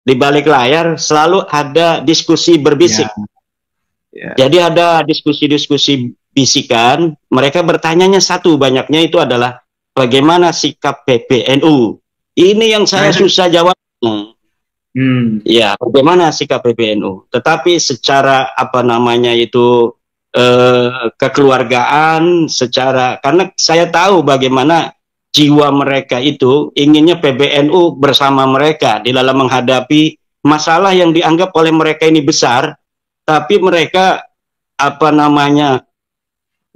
di balik layar selalu ada diskusi Ya, berbisik. ya. Jadi ada diskusi-diskusi bisikan, mereka bertanyanya satu banyaknya itu adalah bagaimana sikap PBNU. Ini yang Nah saya itu, susah jawab. Ya, bagaimana sikap PBNU? Tetapi secara apa namanya itu kekeluargaan, secara karena saya tahu bagaimana jiwa mereka itu inginnya PBNU bersama mereka di dalam menghadapi masalah yang dianggap oleh mereka ini besar, tapi mereka apa namanya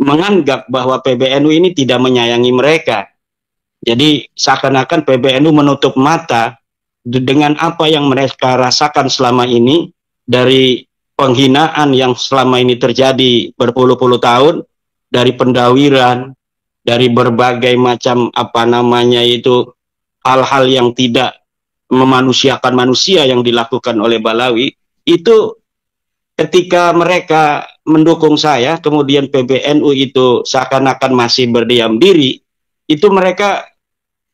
menganggap bahwa PBNU ini tidak menyayangi mereka. Jadi seakan-akan PBNU menutup mata dengan apa yang mereka rasakan selama ini dari penghinaan yang selama ini terjadi berpuluh-puluh tahun, dari pendawiran, dari berbagai macam apa namanya itu hal-hal yang tidak memanusiakan manusia yang dilakukan oleh Balawi, itu ketika mereka mendukung saya, kemudian PBNU itu seakan-akan masih berdiam diri, itu mereka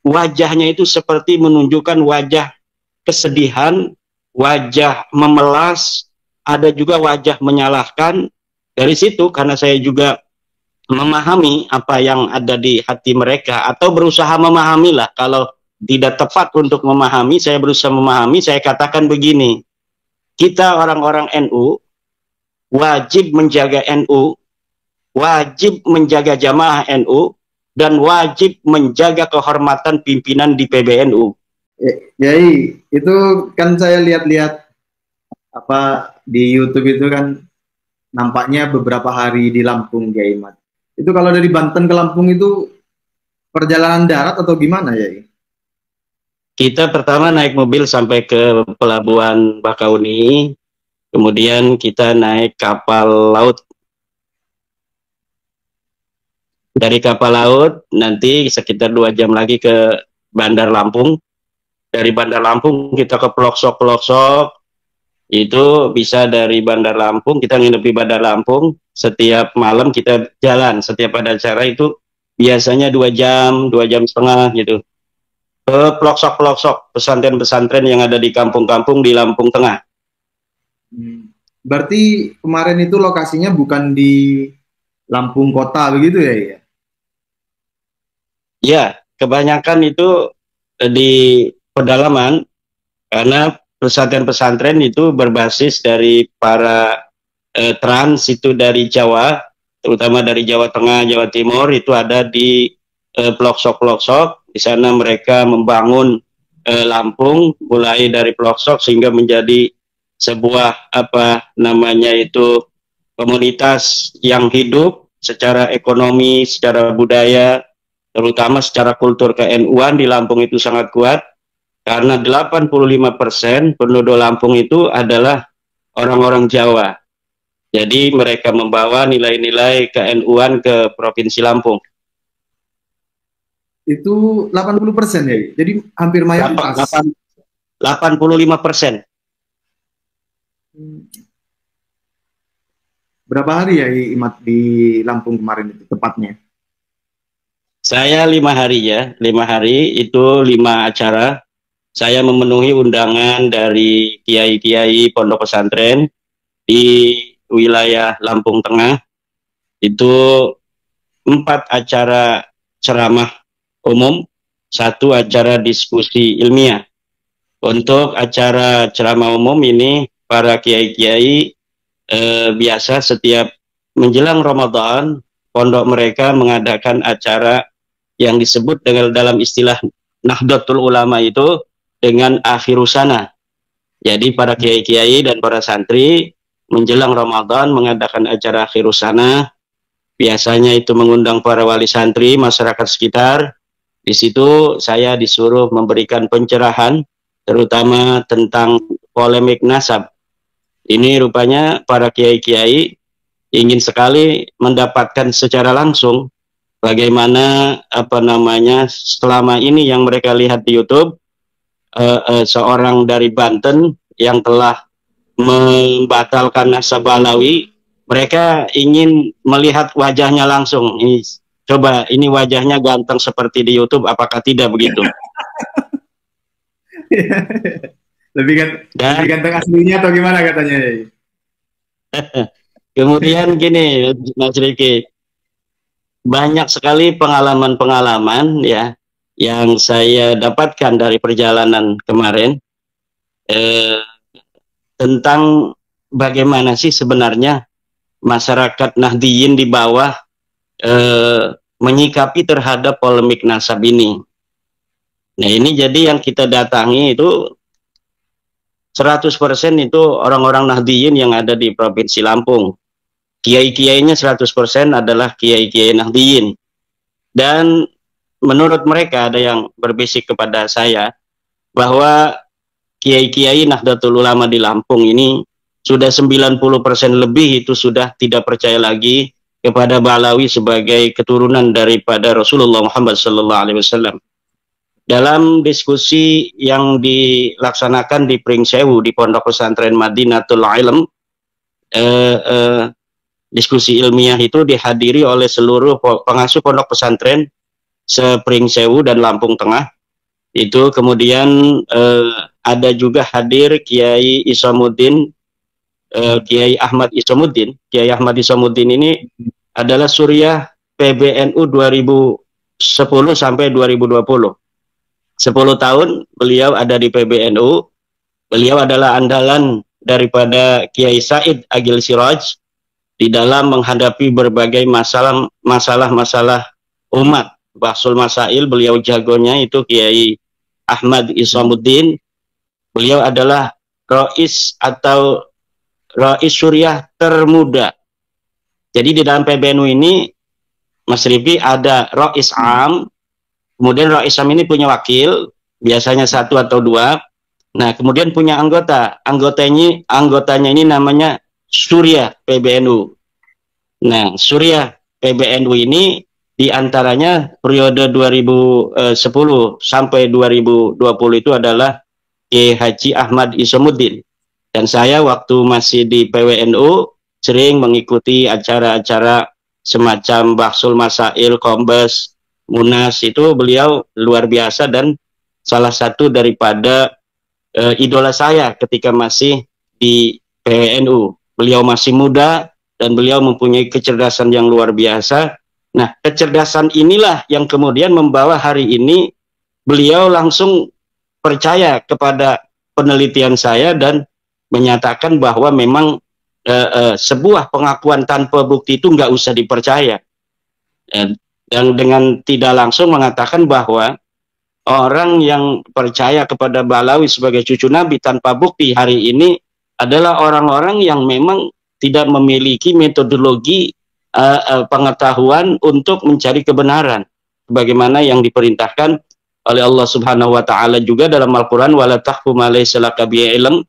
wajahnya itu seperti menunjukkan wajah kesedihan, wajah memelas, ada juga wajah menyalahkan. Dari situ karena saya juga memahami apa yang ada di hati mereka atau berusaha memahami lah. Kalau tidak tepat untuk memahami, saya berusaha memahami, saya katakan begini, kita orang-orang NU wajib menjaga NU, wajib menjaga jamaah NU, dan wajib menjaga kehormatan pimpinan di PBNU. Yai, itu kan saya lihat-lihat apa di YouTube itu kan nampaknya beberapa hari di Lampung, Yai Mat. Itu kalau dari Banten ke Lampung itu perjalanan darat atau gimana, Yai? Kita pertama naik mobil sampai ke Pelabuhan Bakauni, kemudian kita naik kapal laut. Dari kapal laut nanti sekitar 2 jam lagi ke Bandar Lampung. Dari Bandar Lampung kita ke pelosok-pelosok, itu bisa dari Bandar Lampung, kita nginep di Bandar Lampung, setiap malam kita jalan, setiap ada acara itu biasanya 2 jam, 2 jam setengah gitu, ke pelosok-pelosok pesantren-pesantren yang ada di kampung-kampung di Lampung Tengah. Berarti kemarin itu lokasinya bukan di Lampung kota begitu ya, ya? Ya, kebanyakan itu di pedalaman, karena pesantren-pesantren itu berbasis dari para trans itu dari Jawa, terutama dari Jawa Tengah, Jawa Timur, itu ada di pelosok-pelosok. Di sana mereka membangun Lampung mulai dari pelosok sehingga menjadi sebuah apa namanya itu komunitas yang hidup secara ekonomi, secara budaya, terutama secara kultur ke-NU-an di Lampung itu sangat kuat. Karena 85% penduduk Lampung itu adalah orang-orang Jawa. Jadi mereka membawa nilai-nilai ke-NU-an ke Provinsi Lampung. Itu 80% ya? Jadi hampir mayoritas. 85%. Berapa hari ya Imat di Lampung kemarin itu tepatnya? Saya 5 hari ya, 5 hari itu 5 acara. Saya memenuhi undangan dari kiai-kiai pondok pesantren di wilayah Lampung Tengah. Itu 4 acara ceramah umum, 1 acara diskusi ilmiah. Untuk acara ceramah umum ini para kiai-kiai biasa setiap menjelang Ramadan pondok mereka mengadakan acara yang disebut dengan dalam istilah Nahdlatul Ulama itu dengan akhirusana. Jadi para kiai-kiai dan para santri menjelang Ramadan mengadakan acara akhirusana. Biasanya itu mengundang para wali santri, masyarakat sekitar. Di situ saya disuruh memberikan pencerahan, terutama tentang polemik nasab. Ini rupanya para kiai-kiai ingin sekali mendapatkan secara langsung bagaimana apa namanya selama ini yang mereka lihat di YouTube, seorang dari Banten yang telah membatalkan nasab Balawi, mereka ingin melihat wajahnya langsung. Ini, coba ini wajahnya ganteng seperti di YouTube, apakah tidak begitu? Lebih Dan ganteng aslinya atau gimana katanya? kemudian gini, Mas Riki, banyak sekali pengalaman-pengalaman ya yang saya dapatkan dari perjalanan kemarin eh, tentang bagaimana sih sebenarnya masyarakat Nahdiyin di bawah menyikapi terhadap polemik nasab ini. Nah ini jadi yang kita datangi itu 100% itu orang-orang Nahdiyin yang ada di Provinsi Lampung. Kiai-kiainya 100% adalah kiai-kiai Nahdiyin. Dan menurut mereka ada yang berbisik kepada saya bahwa kiai-kiai Nahdlatul Ulama di Lampung ini sudah 90% lebih itu sudah tidak percaya lagi kepada Balawi sebagai keturunan daripada Rasulullah Muhammad SAW. Dalam diskusi yang dilaksanakan di Pringsewu di Pondok Pesantren Madinatul Ilm, diskusi ilmiah itu dihadiri oleh seluruh pengasuh pondok pesantren se-Pringsewu dan Lampung Tengah. Itu kemudian ada juga hadir Kiai Isamuddin, Kiai Ahmad Isamuddin. Kiai Ahmad Isamuddin ini adalah Suriah PBNU 2010 sampai 2020. 10 tahun beliau ada di PBNU. Beliau adalah andalan daripada Kiai Said Agil Siraj di dalam menghadapi berbagai masalah umat. Bahsul Masail beliau jagonya itu Kiai Ahmad Isamuddin. Beliau adalah Rais atau Rais Suriah termuda. Jadi di dalam PBNU ini Mas Rifi ada Rais Am. Kemudian Rais Am ini punya wakil, biasanya 1 atau 2. Nah, kemudian punya anggota. Anggotanya ini namanya Suriah PBNU. Nah, Suriah PBNU ini diantaranya periode 2010 sampai 2020 itu adalah Kiai Haji Ahmad Isamuddin. Dan saya waktu masih di PWNU sering mengikuti acara-acara semacam Bahsul Masail, Kombes, Munas, itu beliau luar biasa dan salah satu daripada idola saya ketika masih di PWNU. Beliau masih muda dan beliau mempunyai kecerdasan yang luar biasa. Nah, kecerdasan inilah yang kemudian membawa hari ini beliau langsung percaya kepada penelitian saya dan menyatakan bahwa memang sebuah pengakuan tanpa bukti itu nggak usah dipercaya. Dan dengan tidak langsung mengatakan bahwa orang yang percaya kepada Balawi sebagai cucu Nabi tanpa bukti hari ini adalah orang-orang yang memang tidak memiliki metodologi pengetahuan untuk mencari kebenaran bagaimana yang diperintahkan oleh Allah Subhanahu wa taala juga dalam Al-Qur'an, wala tahfu ma laysa laka bihi ilm,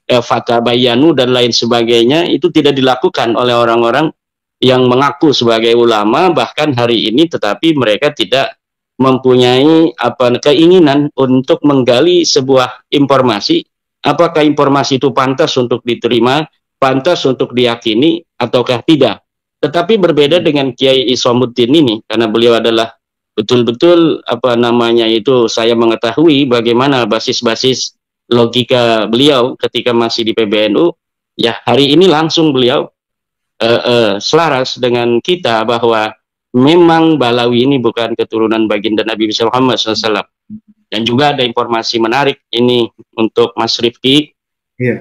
fatabayyanu dan lain sebagainya. Itu tidak dilakukan oleh orang-orang yang mengaku sebagai ulama bahkan hari ini, tetapi mereka tidak mempunyai keinginan untuk menggali sebuah informasi, apakah informasi itu pantas untuk diterima, pantas untuk diyakini ataukah tidak. Tetapi berbeda dengan Kiai Isamuddin ini, karena beliau adalah betul-betul saya mengetahui bagaimana basis-basis logika beliau ketika masih di PBNU. Ya, hari ini langsung beliau selaras dengan kita bahwa memang Balawi ini bukan keturunan baginda Nabi Muhammad SAW. Dan juga ada informasi menarik ini untuk Mas Rifki,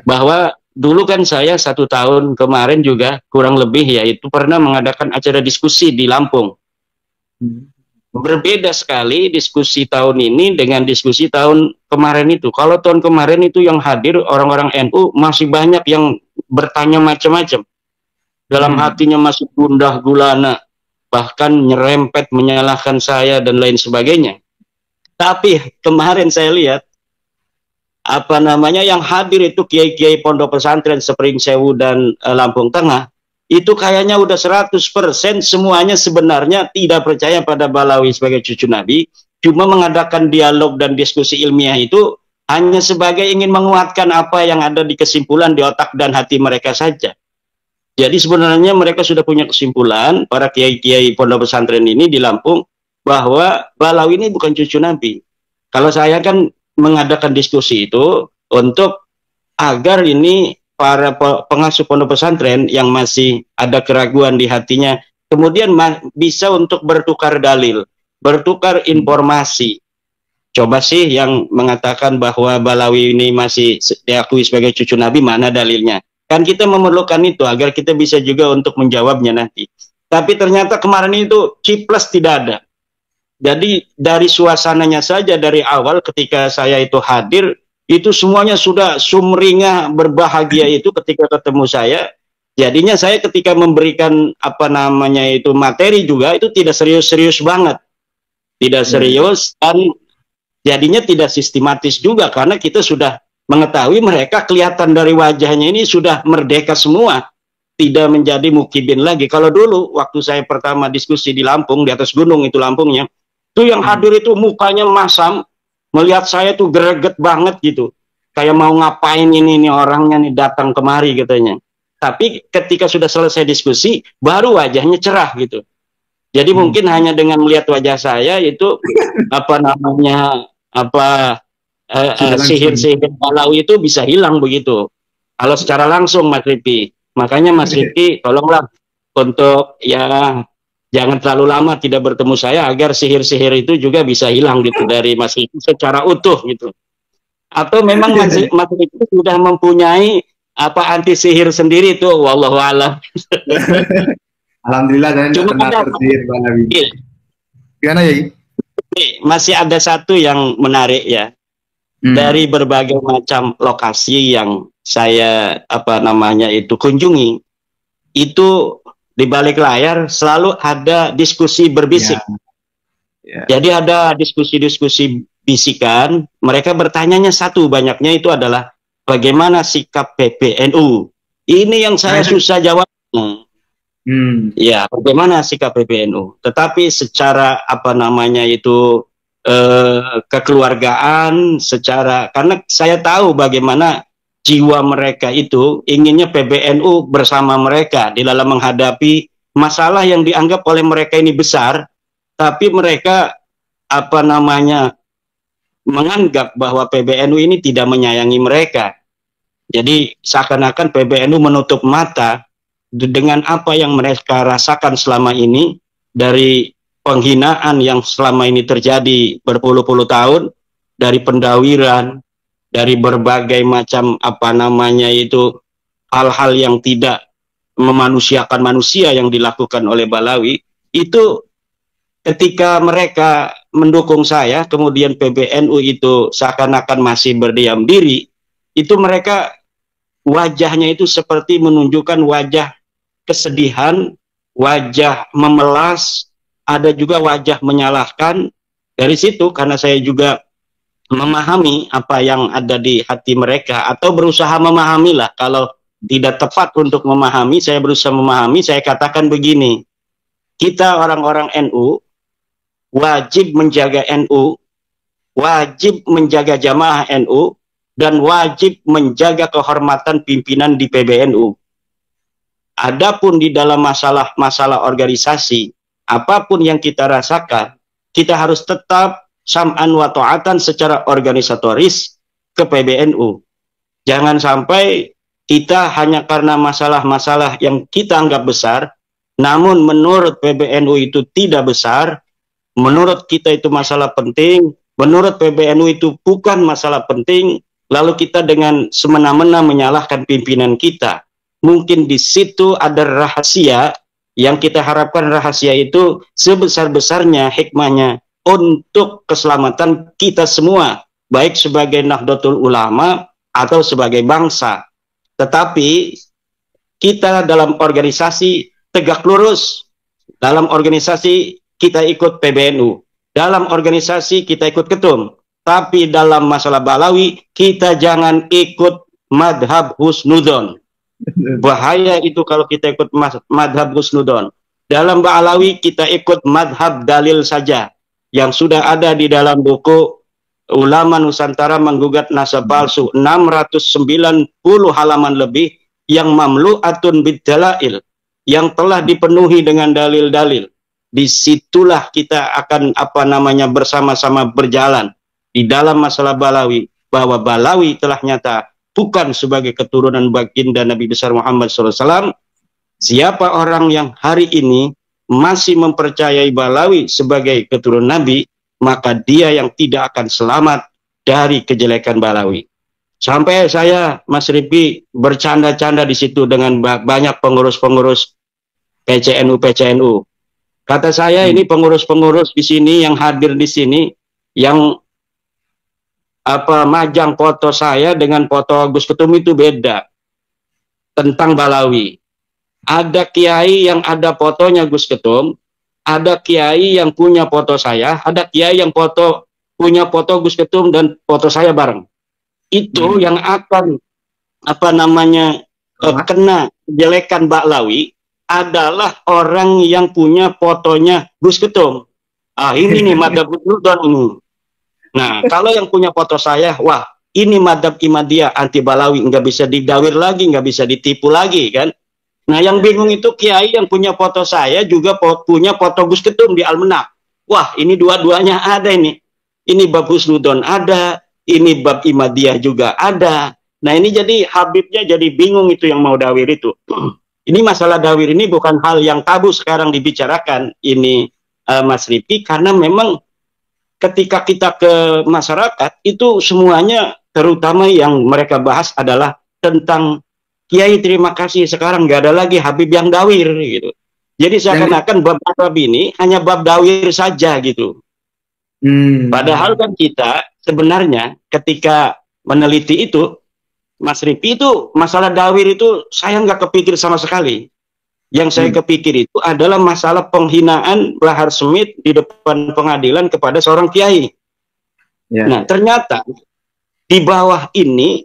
bahwa dulu kan saya 1 tahun kemarin juga kurang lebih yaitu pernah mengadakan acara diskusi di Lampung. Berbeda sekali diskusi tahun ini dengan diskusi tahun kemarin itu. Kalau tahun kemarin itu yang hadir orang-orang NU masih banyak yang bertanya macam-macam. Dalam hatinya masih gundah gulana, bahkan nyerempet menyalahkan saya dan lain sebagainya. Tapi kemarin saya lihat yang hadir itu kiai-kiai pondok pesantren Pringsewu dan Lampung Tengah, itu kayaknya udah 100% semuanya sebenarnya tidak percaya pada Balawi sebagai cucu Nabi, cuma mengadakan dialog dan diskusi ilmiah itu hanya sebagai ingin menguatkan apa yang ada di kesimpulan di otak dan hati mereka saja. Jadi sebenarnya mereka sudah punya kesimpulan, para kiai-kiai pondok pesantren ini di Lampung, bahwa Balawi ini bukan cucu Nabi. Kalau saya kan mengadakan diskusi itu, untuk agar ini para pengasuh pondok pesantren yang masih ada keraguan di hatinya kemudian bisa untuk bertukar dalil, bertukar informasi. Coba sih yang mengatakan bahwa Balawi ini masih diakui sebagai cucu Nabi, mana dalilnya? Kan kita memerlukan itu agar kita bisa juga untuk menjawabnya nanti. Tapi ternyata kemarin itu ciples tidak ada. Jadi dari suasananya saja dari awal ketika saya itu hadir, itu semuanya sudah sumringah berbahagia itu ketika ketemu saya. Jadinya saya ketika memberikan apa namanya itu materi juga itu tidak serius-serius banget. Tidak serius dan jadinya tidak sistematis juga karena kita sudah mengetahui mereka kelihatan dari wajahnya ini sudah merdeka semua, tidak menjadi mukibin lagi. Kalau dulu waktu saya pertama diskusi di Lampung, di atas gunung itu Lampungnya, itu yang hadir itu mukanya masam, melihat saya tuh greget banget gitu, kayak mau ngapain ini orangnya nih datang kemari katanya. Tapi ketika sudah selesai diskusi, baru wajahnya cerah gitu. Jadi mungkin hanya dengan melihat wajah saya itu apa namanya sihir-sihir Balawi itu bisa hilang begitu. Kalau secara langsung Mas Ripi. Makanya Mas Ripi tolonglah untuk ya jangan terlalu lama tidak bertemu saya agar sihir-sihir itu juga bisa hilang gitu dari Mas Ripi secara utuh gitu. Atau memang Mas Ripi sudah mempunyai apa anti sihir sendiri tuh, wallahu a'lam. Alhamdulillah saya tidak pernah tersihir Balawi. Gimana ya? Masih ada satu yang menarik ya. Dari berbagai macam lokasi yang saya apa namanya itu kunjungi, itu di balik layar selalu ada diskusi berbisik. Jadi ada diskusi-diskusi bisikan, mereka bertanyanya satu banyaknya itu adalah bagaimana sikap PBNU. Ini yang saya susah jawabnya. Ya, bagaimana sikap PBNU? Tetapi secara apa namanya itu kekeluargaan, secara karena saya tahu bagaimana jiwa mereka itu inginnya PBNU bersama mereka di dalam menghadapi masalah yang dianggap oleh mereka ini besar, tapi mereka apa namanya menganggap bahwa PBNU ini tidak menyayangi mereka. Jadi seakan-akan PBNU menutup mata dengan apa yang mereka rasakan selama ini dari penghinaan yang selama ini terjadi berpuluh-puluh tahun, dari pendawiran, dari berbagai macam apa namanya itu hal-hal yang tidak memanusiakan manusia yang dilakukan oleh Balawi. Itu ketika mereka mendukung saya, kemudian PBNU itu seakan-akan masih berdiam diri, itu mereka wajahnya itu seperti menunjukkan wajah kesedihan, wajah memelas, ada juga wajah menyalahkan. Dari situ karena saya juga memahami apa yang ada di hati mereka atau berusaha memahami lah, kalau tidak tepat untuk memahami, saya berusaha memahami, saya katakan begini, kita orang-orang NU wajib menjaga NU, wajib menjaga jamaah NU, dan wajib menjaga kehormatan pimpinan di PBNU. Adapun di dalam masalah organisasi, apapun yang kita rasakan, kita harus tetap sam'an wa ta'atan secara organisatoris ke PBNU. Jangan sampai kita hanya karena masalah-masalah yang kita anggap besar, namun menurut PBNU itu tidak besar, menurut kita itu masalah penting, menurut PBNU itu bukan masalah penting, lalu kita dengan semena-mena menyalahkan pimpinan kita. Mungkin di situ ada rahasia yang kita harapkan rahasia itu sebesar-besarnya hikmahnya untuk keselamatan kita semua, baik sebagai Nahdlatul Ulama atau sebagai bangsa. Tetapi kita dalam organisasi tegak lurus, dalam organisasi kita ikut PBNU, dalam organisasi kita ikut ketum, tapi dalam masalah Balawi kita jangan ikut madhab husnudon. Bahaya itu kalau kita ikut madhab husnudon. Dalam Balawi kita ikut madhab dalil saja, yang sudah ada di dalam buku Ulama Nusantara Menggugat Nasab Palsu, 690 halaman lebih, yang mamlu'atun bid-dalail, yang telah dipenuhi dengan dalil-dalil. Disitulah kita akan apa namanya bersama-sama berjalan di dalam masalah Balawi. bahwa Balawi telah nyata bukan sebagai keturunan baginda Nabi besar Muhammad SAW, siapa orang yang hari ini masih mempercayai Balawi sebagai keturunan Nabi, maka dia yang tidak akan selamat dari kejelekan Balawi. Sampai saya, Mas Rifki, bercanda-canda di situ dengan banyak pengurus-pengurus PCNU. Kata saya, ini pengurus-pengurus di sini yang hadir di sini, yang majang foto saya dengan foto Gus Ketum itu beda tentang Balawi. Ada kiai yang ada fotonya Gus Ketum, ada kiai yang punya foto saya, ada kiai yang punya foto Gus Ketum dan foto saya bareng. Itu yang akan kena jelekan Balawi adalah orang yang punya fotonya Gus Ketum. Ini nih madhab Nurdon ini. Nah, kalau yang punya foto saya, wah, ini madhab Imadiyah anti Balawi, nggak bisa didawir lagi, nggak bisa ditipu lagi, kan? Nah, yang bingung itu kiai yang punya foto saya juga punya foto Gus Ketum di Almenak. Wah, ini dua-duanya ada ini. Ini bab Husnudon ada, ini bab Imadiyah juga ada. Nah, ini jadi Habibnya jadi bingung itu yang mau dawir itu. Ini masalah dawir ini bukan hal yang tabu sekarang dibicarakan ini, Mas Rifki, karena memang ketika kita ke masyarakat itu semuanya terutama yang mereka bahas adalah tentang Kiai terima kasih sekarang nggak ada lagi Habib yang dawir gitu. Jadi seakan-akan bab ini hanya bab dawir saja gitu. Padahal kan kita sebenarnya ketika meneliti itu, Mas Rifki, itu masalah dawir itu saya nggak kepikir sama sekali. Yang saya kepikir itu adalah masalah penghinaan Bahar Smith di depan pengadilan kepada seorang kiai. Nah, ternyata di bawah ini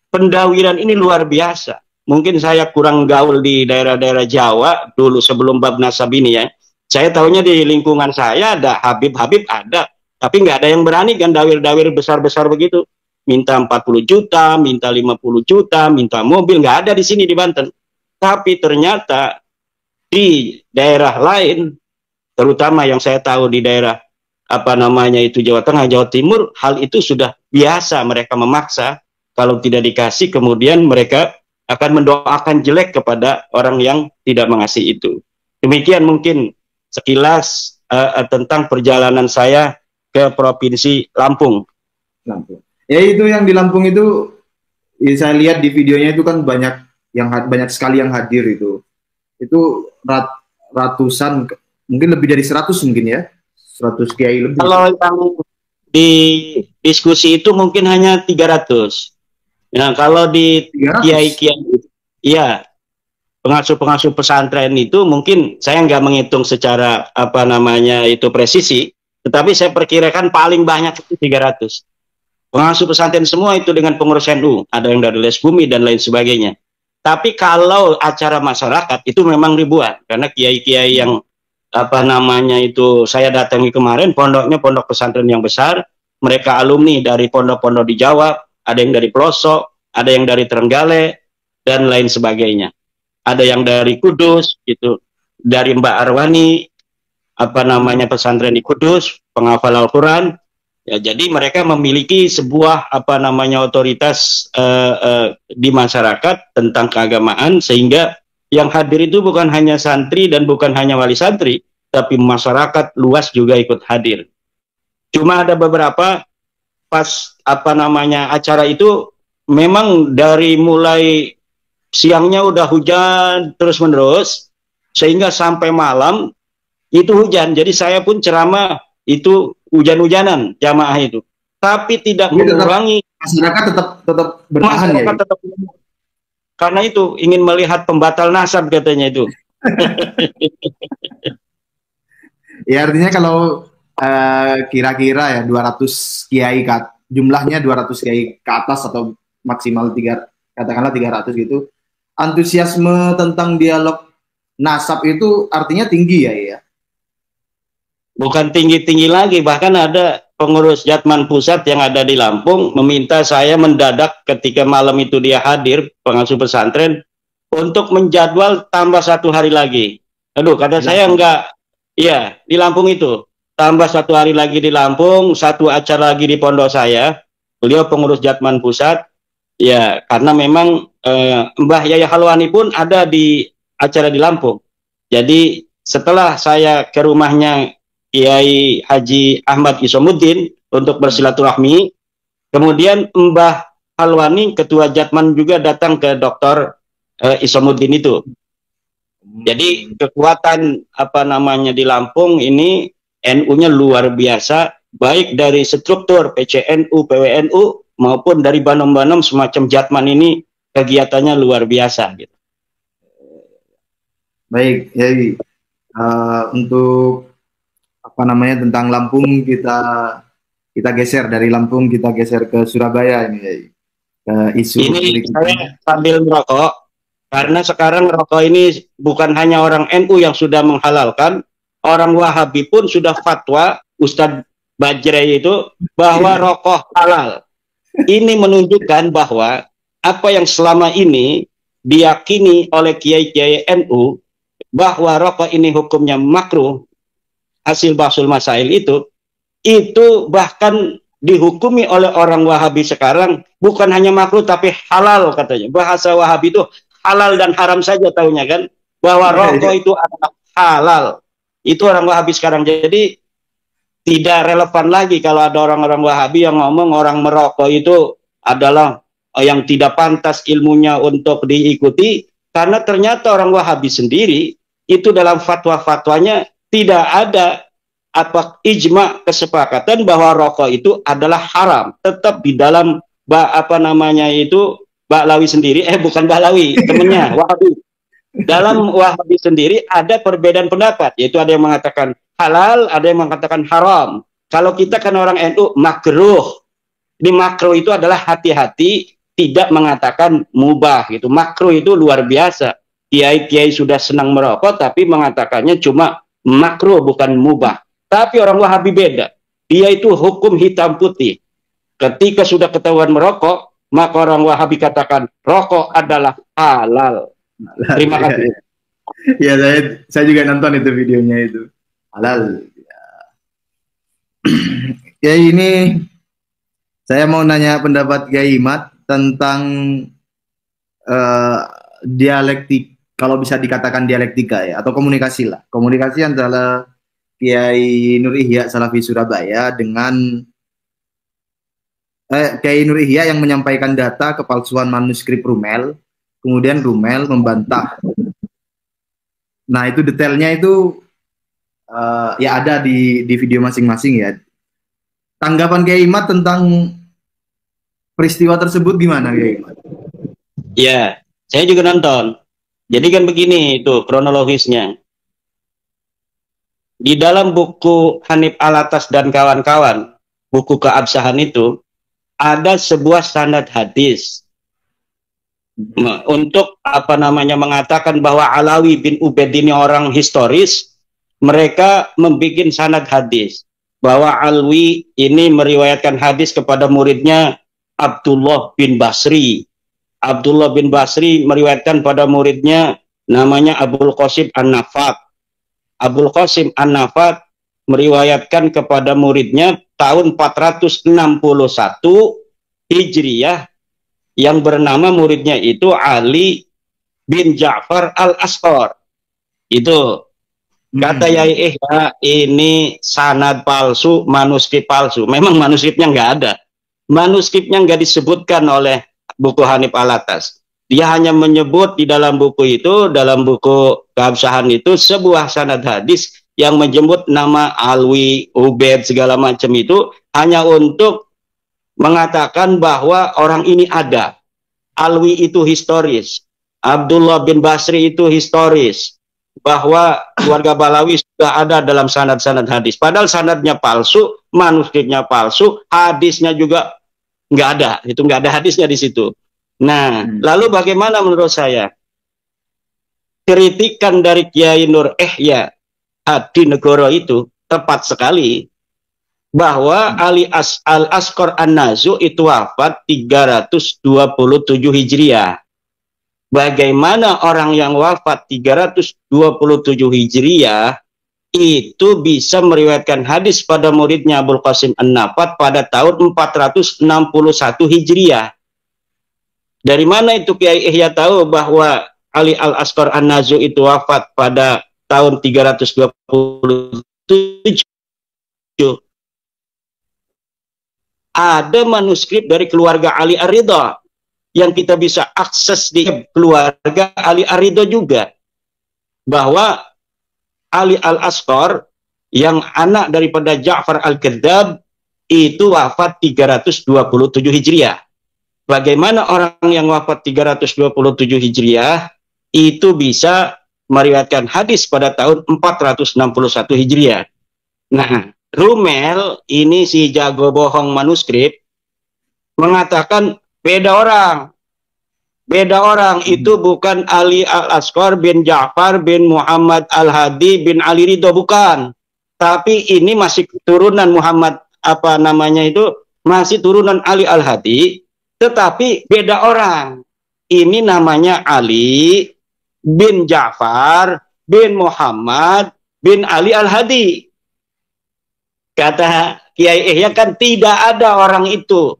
pendawiran ini luar biasa. Mungkin saya kurang gaul di daerah-daerah Jawa dulu sebelum bab nasab ini ya. Saya tahunya di lingkungan saya ada Habib-Habib ada, tapi nggak ada yang berani kan dawir-dawir besar-besar begitu. Minta 40 juta, minta 50 juta, minta mobil, nggak ada di sini di Banten. Tapi ternyata di daerah lain, terutama yang saya tahu di daerah Jawa Tengah, Jawa Timur, hal itu sudah biasa. Mereka memaksa, kalau tidak dikasih kemudian mereka akan mendoakan jelek kepada orang yang tidak mengasihi itu. Demikian mungkin sekilas tentang perjalanan saya ke Provinsi Lampung. Ya, itu yang di Lampung itu saya lihat di videonya itu kan banyak sekali yang hadir itu ratusan, mungkin lebih dari 100 mungkin ya, 100 kiai lebih. Kalau yang di diskusi itu mungkin hanya 300. Nah, kalau di kiai-kiai, ya pengasuh-pengasuh pesantren itu mungkin saya nggak menghitung secara itu presisi, tetapi saya perkirakan paling banyak itu 300. Pengasuh pesantren semua itu dengan pengurus NU, ada yang dari Les Bumi dan lain sebagainya. Tapi kalau acara masyarakat itu memang ribuan, karena kiai-kiai yang itu saya datangi kemarin, pondoknya pondok pesantren yang besar, mereka alumni dari pondok-pondok di Jawa, ada yang dari pelosok, ada yang dari Trenggalek dan lain sebagainya. Ada yang dari Kudus gitu, dari Mbak Arwani pesantren di Kudus, penghafal Al-Qur'an. Ya, jadi mereka memiliki sebuah otoritas di masyarakat tentang keagamaan, sehingga yang hadir itu bukan hanya santri dan bukan hanya wali santri, tapi masyarakat luas juga ikut hadir. Cuma ada beberapa pas acara itu memang dari mulai siangnya udah hujan terus-menerus sehingga sampai malam itu hujan. Jadi saya pun ceramah itu hujan-hujanan jamaah itu, tapi tidak mengurangi masyarakat tetap bertahan ya. Tetap, karena itu ingin melihat pembatal nasab katanya itu. Ya, artinya kalau kira-kira ya 200 kiai jumlahnya 200 kiai ke atas atau maksimal katakanlah 300 gitu, antusiasme tentang dialog nasab itu artinya tinggi ya. Bukan tinggi-tinggi lagi, bahkan ada pengurus Jatman Pusat yang ada di Lampung meminta saya mendadak ketika malam itu dia hadir, pengasuh pesantren, untuk menjadwal tambah 1 hari lagi. Aduh, kata saya enggak, iya di Lampung itu, tambah 1 hari lagi di Lampung, 1 acara lagi di pondok saya. beliau pengurus Jatman Pusat. Ya, karena memang Mbah Yaya Halwani pun ada di acara di Lampung. Jadi setelah saya ke rumahnya Kiai Haji Ahmad Isomuddin untuk bersilaturahmi, kemudian Mbah Halwani, ketua Jatman juga datang ke Dr. Isomuddin itu. Jadi kekuatan apa namanya di Lampung ini NU-nya luar biasa, baik dari struktur PCNU, PWNU maupun dari Banom-Banom semacam Jatman ini kegiatannya luar biasa gitu. Baik, jadi untuk apa namanya tentang Lampung kita geser dari Lampung, kita geser ke Surabaya ini, Yai. Ke isu ini saya sambil merokok karena sekarang rokok ini bukan hanya orang NU yang sudah menghalalkan, orang Wahabi pun sudah fatwa Ustadz Bajrai itu bahwa rokok halal. Ini menunjukkan bahwa apa yang selama ini diyakini oleh kiai-kiai NU bahwa rokok ini hukumnya makruh, hasil bahsul masail itu bahkan dihukumi oleh orang Wahabi sekarang bukan hanya makruh tapi halal katanya. Bahasa Wahabi itu halal dan haram saja tahunya kan, bahwa rokok itu adalah halal. Itu orang Wahabi sekarang. Jadi tidak relevan lagi kalau ada orang-orang Wahabi yang ngomong orang merokok itu adalah yang tidak pantas ilmunya untuk diikuti, karena ternyata orang Wahabi sendiri itu dalam fatwa-fatwanya tidak ada apa ijma kesepakatan bahwa rokok itu adalah haram. Tetap di dalam apa namanya itu Baklawi sendiri, bukan Baklawi, temennya Wahabi. Dalam Wahabi sendiri ada perbedaan pendapat, yaitu ada yang mengatakan halal, ada yang mengatakan haram. Kalau kita kan orang NU makruh. Di makruh itu adalah hati-hati tidak mengatakan mubah gitu. Makruh itu luar biasa. Kiai-kiai sudah senang merokok tapi mengatakannya cuma makruh bukan mubah. Tapi orang Wahabi beda. Dia itu hukum hitam putih. Ketika sudah ketahuan merokok, maka orang Wahabi katakan rokok adalah halal. Terima kasih. Ya, saya juga nonton itu videonya itu. Halal. Ya, ini saya mau nanya pendapat Kiai Imad tentang dialektik, kalau bisa dikatakan dialektika ya, atau komunikasi lah. Komunikasi antara Kiai Nur Ihya Salafi Surabaya dengan Kiai Nur Ihya yang menyampaikan data kepalsuan manuskrip Rumel, kemudian Rumel membantah. Nah, itu detailnya itu ya ada di video masing-masing ya. Tanggapan Kiai Imad tentang peristiwa tersebut gimana, Kiai Imad? Ya, saya juga nonton. Jadi kan begini itu kronologisnya. Di dalam buku Hanif Alatas dan kawan-kawan, buku keabsahan itu, ada sebuah sanad hadis untuk apa namanya mengatakan bahwa Alawi bin Ubaid ini orang historis. Mereka membuat sanad hadis bahwa Alwi ini meriwayatkan hadis kepada muridnya Abdullah bin Basri. Abdullah bin Basri meriwayatkan pada muridnya namanya Abul Qasim An-Nafat. Abul Qasim An-Nafat meriwayatkan kepada muridnya tahun 461 Hijriyah yang bernama muridnya itu Ali bin Ja'far Al-Asqar. Itu kata Yai Ihya, ini sanad palsu, manuskrip palsu. Memang manuskripnya nggak ada. Manuskripnya nggak disebutkan oleh buku Hanif Alatas. Dia hanya menyebut di dalam buku itu, dalam buku keabsahan itu, sebuah sanad hadis yang menyebut nama Alwi, Ubaid, segala macam itu, hanya untuk mengatakan bahwa orang ini ada. Alwi itu historis. Abdullah bin Basri itu historis. Bahwa keluarga Balawi sudah ada dalam sanad-sanad hadis. Padahal sanadnya palsu, manuskripnya palsu, hadisnya juga nggak ada. Itu nggak ada hadisnya di situ. Nah, lalu bagaimana menurut saya? Kritikan dari Kiai Nur Ihya Hadi Negoro itu tepat sekali. Bahwa Ali Al-Asqar An-Nazu itu wafat 327 Hijriah. Bagaimana orang yang wafat 327 Hijriah itu bisa meriwayatkan hadis pada muridnya Abul Qasim An-Nafat pada tahun 461 Hijriah. Dari mana itu Kiai Ihya tahu bahwa Ali Al-Asqar An-Nazu itu wafat pada tahun 327? Ada manuskrip dari keluarga Ali Ar-Ridha yang kita bisa akses di keluarga Ali Ar-Ridha juga, bahwa Ali Al-Asqar yang anak daripada Ja'far Al-Kadzab itu wafat 327 Hijriah. Bagaimana orang yang wafat 327 Hijriah itu bisa meriwayatkan hadis pada tahun 461 Hijriah? Nah, Rumel ini si jago bohong manuskrip mengatakan beda orang. Beda orang, itu bukan Ali Al-Asqar bin Ja'far bin Muhammad Al-Hadi bin Ali Ridho, bukan. Tapi ini masih turunan Muhammad, apa namanya itu, masih turunan Ali Al-Hadi, tetapi beda orang. Ini namanya Ali bin Ja'far bin Muhammad bin Ali Al-Hadi. Kata Kiai Ihya kan tidak ada orang itu.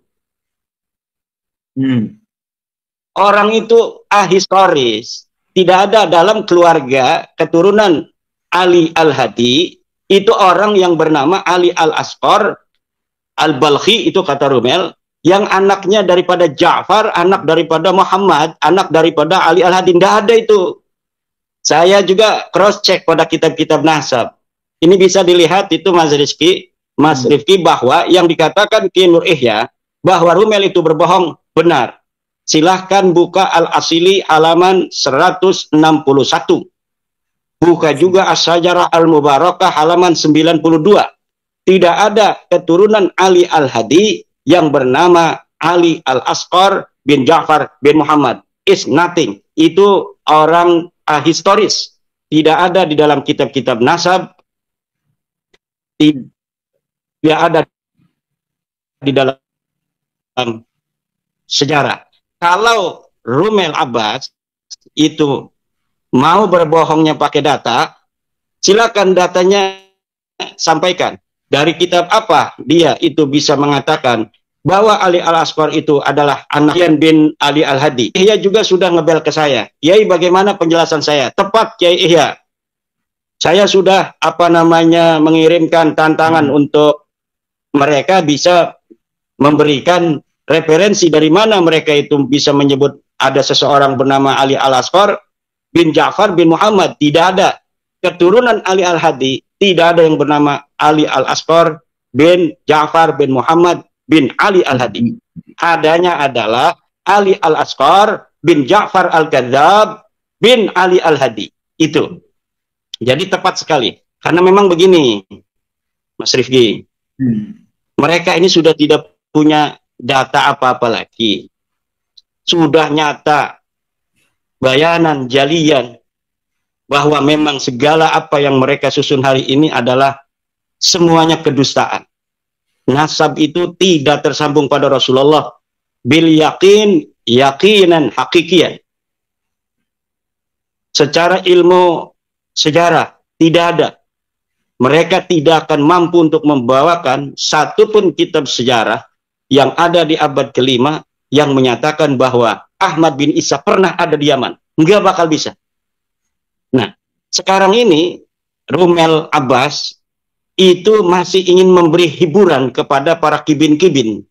Orang itu ahistoris, tidak ada dalam keluarga keturunan Ali Al-Hadi itu orang yang bernama Ali Al-Asqar Al-Balkhi, itu kata Rumel, yang anaknya daripada Ja'far, anak daripada Muhammad, anak daripada Ali Al-Hadi. Tidak ada itu. Saya juga cross check pada kitab-kitab nasab. Ini bisa dilihat itu Mas Rifki, bahwa yang dikatakan Kiai Nur Ihya bahwa Rumel itu berbohong benar. Silahkan buka Al-Asili halaman 161. Buka juga As-Sajarah Al-Mubarakah halaman 92. Tidak ada keturunan Ali Al-Hadi yang bernama Ali Al-Asqar bin Ja'far bin Muhammad. Is nothing. Itu orang ahistoris. Tidak ada di dalam kitab-kitab nasab. Tidak ada di dalam sejarah. Kalau Rumel Abbas itu mau berbohongnya pakai data, silakan datanya sampaikan. Dari kitab apa dia itu bisa mengatakan bahwa Ali Al-Asqar itu adalah anak bin Ali Al-Hadi. Ihya juga sudah ngebel ke saya. Kiai, bagaimana penjelasan saya? Tepat Kiai Ihya. Saya sudah mengirimkan tantangan untuk mereka bisa memberikan referensi dari mana mereka itu bisa menyebut ada seseorang bernama Ali Al-Asqar bin Ja'far bin Muhammad. Tidak ada. Keturunan Ali Al-Hadi tidak ada yang bernama Ali Al-Asqar bin Ja'far bin Muhammad bin Ali Al-Hadi. Adanya adalah Ali Al-Asqar bin Ja'far Al-Kadzab bin Ali Al-Hadi. Itu. Jadi tepat sekali. Karena memang begini, Mas Rifki. Mereka ini sudah tidak punya data apa-apa lagi. Sudah nyata, bayanan, jalian, bahwa memang segala apa yang mereka susun hari ini adalah semuanya kedustaan. Nasab itu tidak tersambung pada Rasulullah. Bil yakin, yakinan hakikian. Secara ilmu sejarah, tidak ada. Mereka tidak akan mampu untuk membawakan satupun kitab sejarah yang ada di abad ke-5 yang menyatakan bahwa Ahmad bin Isa pernah ada di Yaman. Nggak bakal bisa. Nah, sekarang ini Rumel Abbas itu masih ingin memberi hiburan kepada para kibin-kibin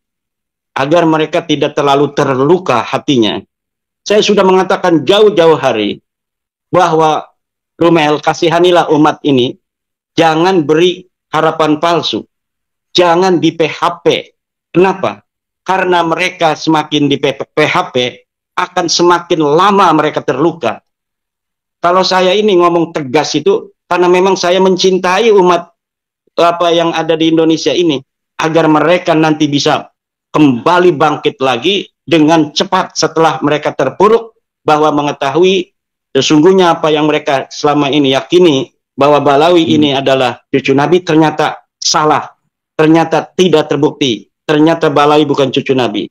agar mereka tidak terlalu terluka hatinya. Saya sudah mengatakan jauh-jauh hari bahwa Rumel, kasihanilah umat ini, jangan beri harapan palsu, jangan di PHP. Kenapa? Karena mereka semakin di PHP akan semakin lama mereka terluka. Kalau saya ini ngomong tegas itu karena memang saya mencintai umat apa yang ada di Indonesia ini agar mereka nanti bisa kembali bangkit lagi dengan cepat setelah mereka terpuruk, bahwa mengetahui sesungguhnya apa yang mereka selama ini yakini bahwa Balawi ini adalah cucu Nabi, ternyata salah, ternyata tidak terbukti. Ternyata Balawi bukan cucu Nabi.